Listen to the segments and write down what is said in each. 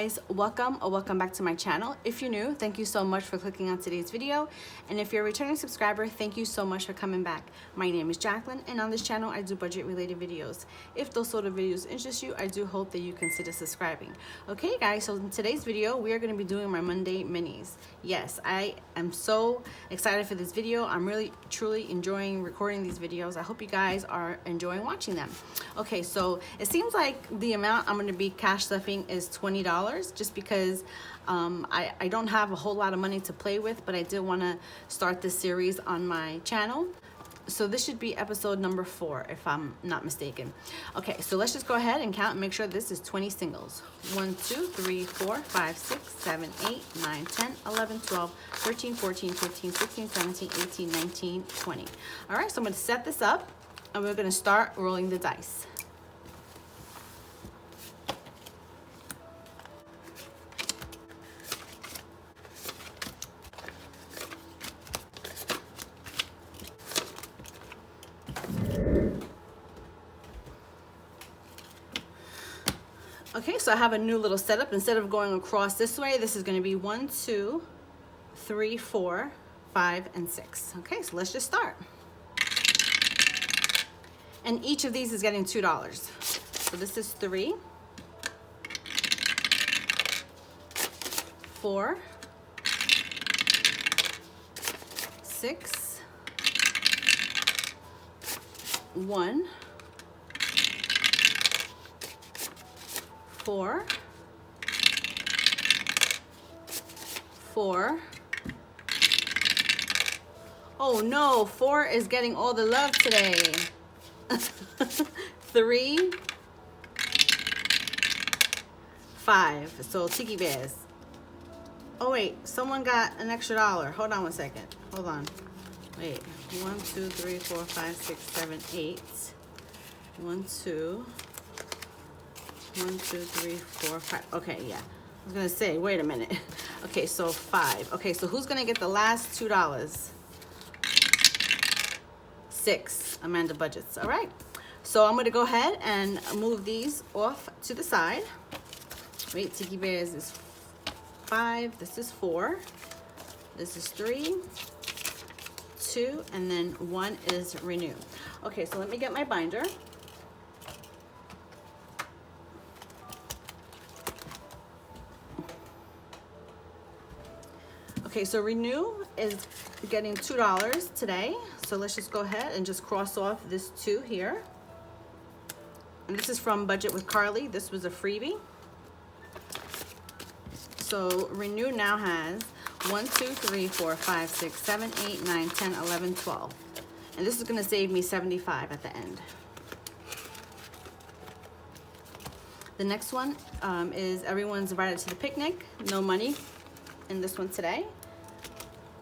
guys, welcome or welcome back to my channel. If you're new, thank you so much for clicking on today's video, and if you're a returning subscriber, thank you so much for coming back. My name is Jacqueline, and on this channel I do budget related videos. If those sort of videos interest you, I do hope that you consider subscribing. Okay guys, so in today's video we are going to be doing my Monday minis. Yes, I am so excited for this video. I'm really truly enjoying recording these videos. I hope you guys are enjoying watching them. Okay, so it seems like the amount I'm going to be cash stuffing is $20, just because I don't have a whole lot of money to play with, but I did want to start this series on my channel. So this should be episode number 4, if I'm not mistaken. Okay, so let's just go ahead and count and make sure this is 20 singles. 1, 2, 3, 4, 5, 6, 7, 8, 9, 10, 11, 12, 13, 14, 15, 16, 17, 18, 19, 20. All right, so I'm going to set this up, and we're going to start rolling the dice. Okay, so I have a new little setup. Instead of going across this way, this is going to be 1, 2, 3, 4, 5, and 6. Okay, so let's just start. And each of these is getting $2. So this is 3, 4, 6, 1, 4, 4. Oh no, 4 is getting all the love today. 3, 5. So Tiki Bears. Oh wait, someone got an extra $1. Hold on one second. Hold on. Wait. 1, 2, 3, 4, 5, 6, 7, 8. 1, 2. 1, 2, 3, 4, 5. Okay, yeah. I was gonna say, wait a minute. Okay, so 5. Okay, so who's gonna get the last $2? 6. Amanda Budgetz. All right. So I'm gonna go ahead and move these off to the side. Wait, Tiki Bears is 5. This is 4. This is 3, 2, and then 1 is Renew. Okay, so let me get my binder. Okay, so Renew is getting $2 today. So let's just go ahead and just cross off this 2 here. And this is from Budget with Carly. This was a freebie. So Renew now has 1, 2, 3, 4, 5, 6, 7, 8, 9, 10, 11, 12. And this is gonna save me $75 at the end. The next one is Everyone's Invited to the Picnic. No money in this one today.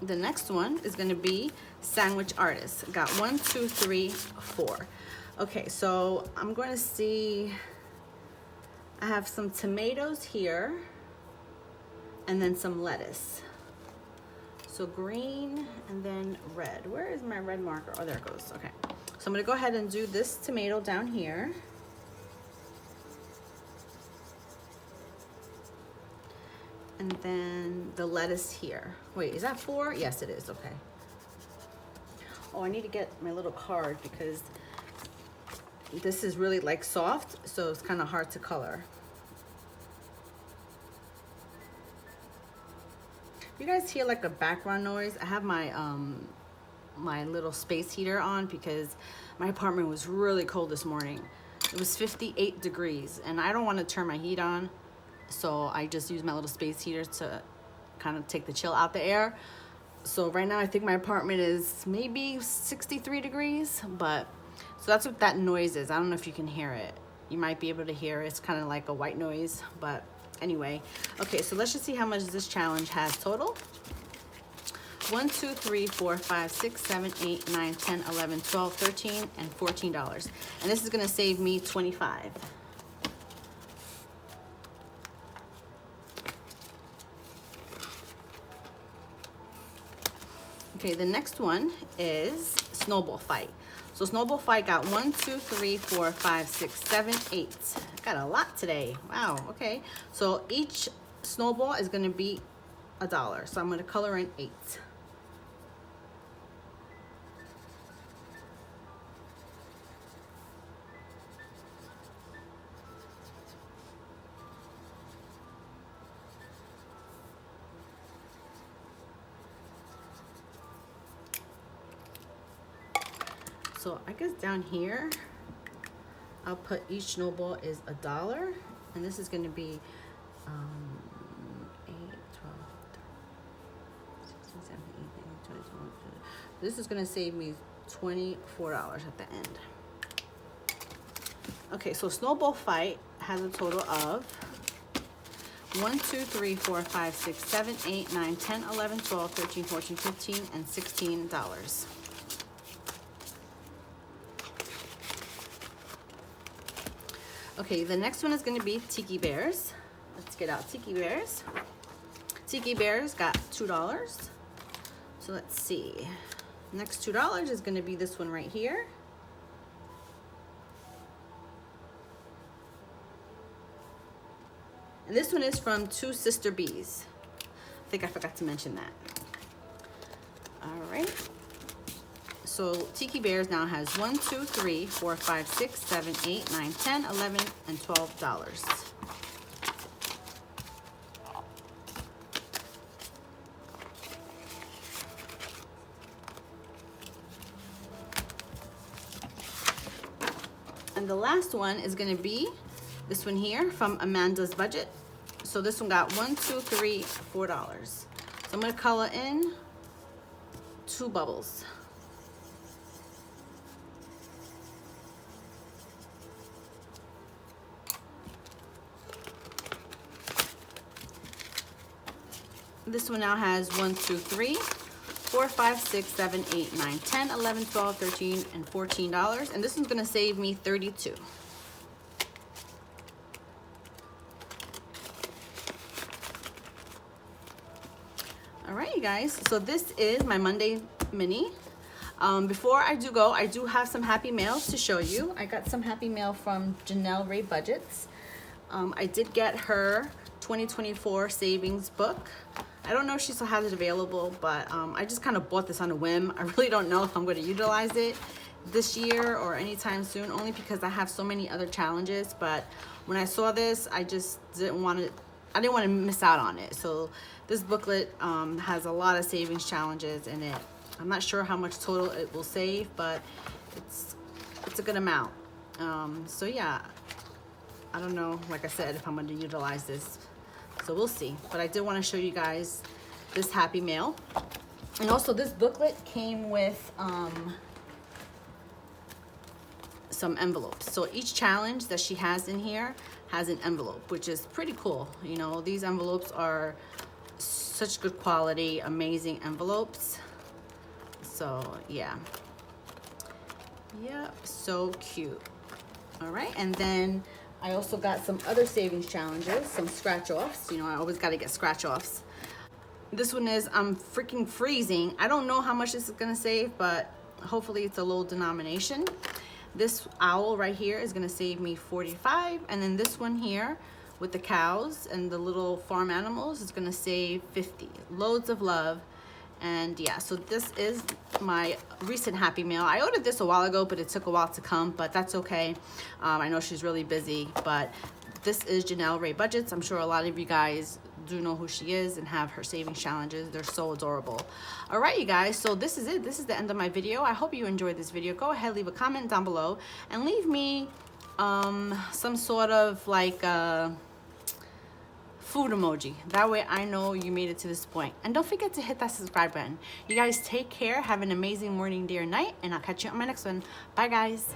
The next one is going to be Sandwich Artist. Got 1, 2, 3, 4. Okay, so I'm going to see. I have some tomatoes here, and then some lettuce. So green and then red. Where is my red marker? Oh, there it goes. Okay, so I'm going to go ahead and do this tomato down here. And then the lettuce here. Wait, is that 4? Yes, it is. Okay. Oh, I need to get my little card because this is really like soft, so it's kind of hard to color. You guys hear like a background noise? I have my my little space heater on because my apartment was really cold this morning. It was 58 degrees, and I don't want to turn my heat on. So I just use my little space heater to kind of take the chill out the air. So right now I think my apartment is maybe 63 degrees, but so that's what that noise is. I don't know if you can hear it. You might be able to hear it. It's kind of like a white noise, but anyway. Okay, so let's just see how much this challenge has total. 1, 2, 3, 4, 5, 6, 7, 8, 9, 10, 11, 12, 13, and $14. And this is gonna save me $25. Okay, the next one is Snowball Fight. So Snowball Fight got 1, 2, 3, 4, 5, 6, 7, 8. Got a lot today. Wow, okay. So each snowball is gonna be $1. So I'm gonna color in 8. So I guess down here, I'll put each snowball is $1, and this is going to be 8, 12, 16, 17, 18, 20, 21. This is going to save me $24 at the end. Okay, so Snowball Fight has a total of 1, 2, 3, 4, 5, 6, 7, 8, 9, 10, 11, 12, 13, 14, 15, and $16. Okay, the next one is going to be Tiki Bears. Let's get out Tiki Bears. Tiki Bears got $2. So let's see. Next $2 is going to be this one right here. And this one is from Two Sister Bees. I think I forgot to mention that. All right. So Tiki Bears now has 1, 2, 3, 4, 5, 6, 7, 8, 9, 10, 11, and $12. And the last one is going to be this one here from Amanda's Budget. So this one got 1, 2, 3, $4. So I'm going to color in 2 bubbles. This one now has 1, 2, 3, 4, 5, 6, 7, 8, 9, 10, 11, 12, 13, and $14. And this one's gonna save me $32. All right, you guys, so this is my Monday mini. Before I do go, I do have some happy mails to show you. I got some happy mail from Janelle Ray Budgetz. I did get her 2024 savings book. I don't know if she still has it available, but I just kind of bought this on a whim. I really don't know if I'm going to utilize it this year or anytime soon, only because I have so many other challenges. But when I saw this, I just didn't want to miss out on it. So this booklet has a lot of savings challenges in it. I'm not sure how much total it will save, but it's a good amount. So yeah, I don't know, like I said, if I'm going to utilize this. So we'll see. But I did want to show you guys this happy mail. And also this booklet came with some envelopes. So each challenge that she has in here has an envelope, which is pretty cool. You know, these envelopes are such good quality, amazing envelopes. So yeah. Yep, so cute. All right, and then I also got some other savings challenges, some scratch-offs. You know, I always got to get scratch-offs. This one is I'm freaking freezing. I don't know how much this is going to save, but hopefully it's a low denomination. This owl right here is going to save me $45. And then this one here with the cows and the little farm animals is going to save $50. Loads of love. And yeah, so this is my recent happy mail. I ordered this a while ago, but it took a while to come, but that's okay. I know she's really busy, but this is Janelle Ray Budgetz. I'm sure a lot of you guys do know who she is and have her savings challenges. They're so adorable. All right, you guys, so this is it. This is the end of my video. I hope you enjoyed this video. Go ahead, leave a comment down below and leave me some sort of like food emoji. That way I know you made it to this point. And don't forget to hit that subscribe button. You guys take care. Have an amazing morning, day, or night, and I'll catch you on my next one. Bye, guys.